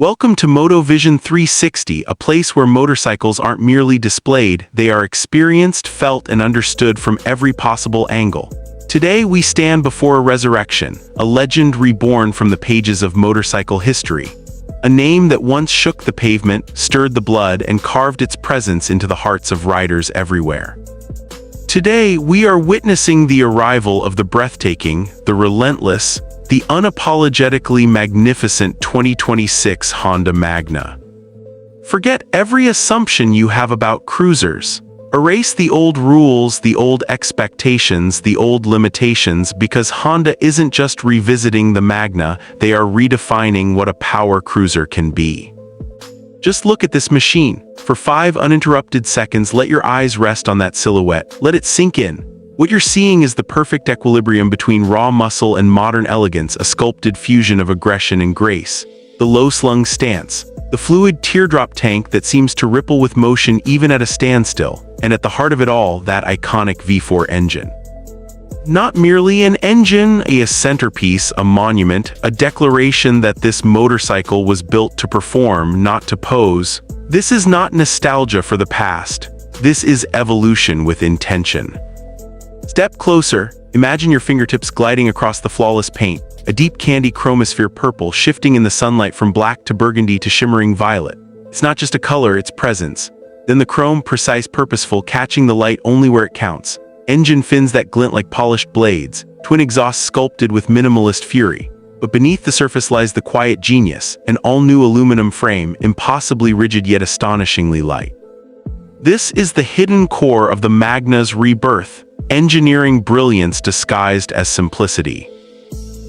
Welcome to MotoVision 360, a place where motorcycles aren't merely displayed, they are experienced, felt, and understood from every possible angle. Today we stand before a resurrection, a legend reborn from the pages of motorcycle history. A name that once shook the pavement, stirred the blood, and carved its presence into the hearts of riders everywhere. Today we are witnessing the arrival of the breathtaking, the relentless, the unapologetically magnificent 2026 Honda Magna. Forget every assumption you have about cruisers. Erase the old rules, the old expectations, the old limitations, because Honda isn't just revisiting the Magna, they are redefining what a power cruiser can be. Just look at this machine. For 5 uninterrupted seconds, let your eyes rest on that silhouette. Let it sink in. What you're seeing is the perfect equilibrium between raw muscle and modern elegance, a sculpted fusion of aggression and grace. The low-slung stance, the fluid teardrop tank that seems to ripple with motion even at a standstill, and at the heart of it all, that iconic V4 engine. Not merely an engine, a centerpiece, a monument, a declaration that this motorcycle was built to perform, not to pose. This is not nostalgia for the past. This is evolution with intention. Step closer, imagine your fingertips gliding across the flawless paint, a deep candy chromosphere purple shifting in the sunlight from black to burgundy to shimmering violet. It's not just a color, it's presence. Then the chrome, precise, purposeful, catching the light only where it counts. Engine fins that glint like polished blades, twin exhausts sculpted with minimalist fury. But beneath the surface lies the quiet genius, an all-new aluminum frame, impossibly rigid yet astonishingly light. This is the hidden core of the Magna's rebirth. Engineering brilliance disguised as simplicity.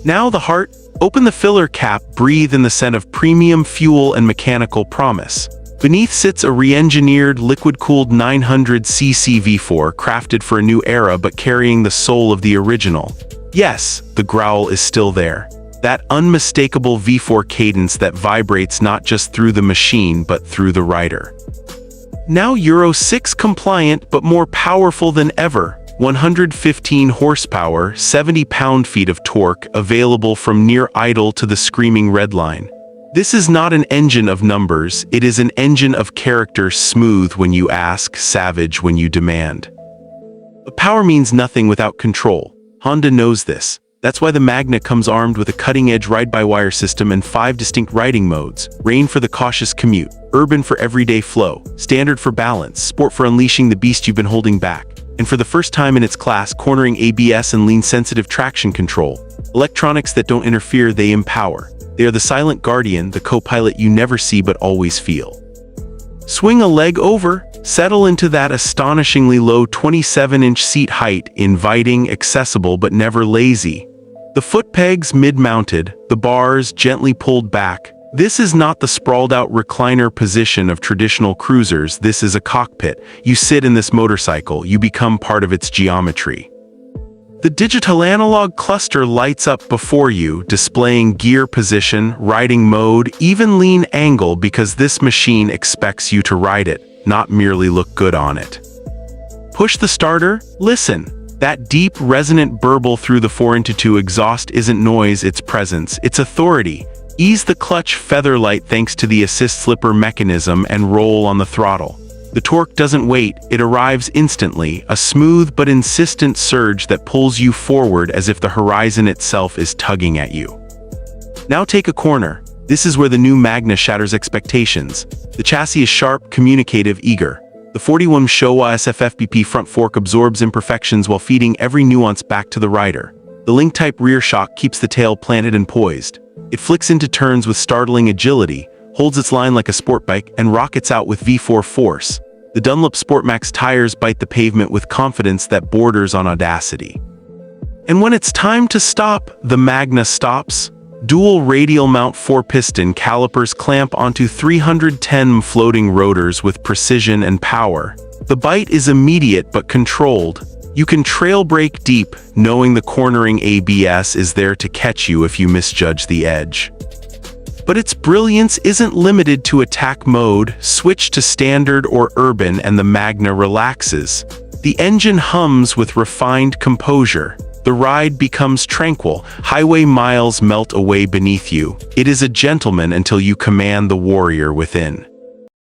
Now the heart, open the filler cap, breathe in the scent of premium fuel and mechanical promise. Beneath sits a re-engineered, liquid-cooled 900cc V4 crafted for a new era but carrying the soul of the original. Yes, the growl is still there. That unmistakable V4 cadence that vibrates not just through the machine but through the rider. Now Euro 6 compliant but more powerful than ever. 115 horsepower, 70 pound-feet of torque, available from near idle to the screaming red line. This is not an engine of numbers, it is an engine of character, smooth when you ask, savage when you demand. But power means nothing without control. Honda knows this. That's why the Magna comes armed with a cutting-edge ride-by-wire system and 5 distinct riding modes: rain for the cautious commute, urban for everyday flow, standard for balance, sport for unleashing the beast you've been holding back. And for the first time in its class, cornering ABS and lean-sensitive traction control. Electronics that don't interfere, they empower. They are the silent guardian, the co-pilot you never see but always feel. Swing a leg over, settle into that astonishingly low 27-inch seat height, inviting, accessible but never lazy. The foot pegs mid-mounted, the bars gently pulled back. This is not the sprawled-out recliner position of traditional cruisers, this is a cockpit. You sit in this motorcycle, you become part of its geometry. The digital analog cluster lights up before you, displaying gear position, riding mode, even lean angle, because this machine expects you to ride it, not merely look good on it. Push the starter, listen. That deep, resonant burble through the 4x2 exhaust isn't noise, it's presence, it's authority. Ease the clutch featherlight thanks to the assist slipper mechanism and roll on the throttle. The torque doesn't wait, it arrives instantly, a smooth but insistent surge that pulls you forward as if the horizon itself is tugging at you. Now take a corner. This is where the new Magna shatters expectations. The chassis is sharp, communicative, eager. The 41 Showa SFFBP front fork absorbs imperfections while feeding every nuance back to the rider. The link-type rear shock keeps the tail planted and poised. It flicks into turns with startling agility, holds its line like a sport bike, and rockets out with V4 force. The Dunlop Sportmax tires bite the pavement with confidence that borders on audacity. And when it's time to stop, the Magna stops. Dual radial mount 4-piston calipers clamp onto 310 floating rotors with precision and power. The bite is immediate but controlled. You can trail brake deep, knowing the cornering ABS is there to catch you if you misjudge the edge. But its brilliance isn't limited to attack mode. Switch to standard or urban and the Magna relaxes. The engine hums with refined composure. The The ride becomes tranquil, highway miles melt away beneath you. It is a gentleman until you command the warrior within.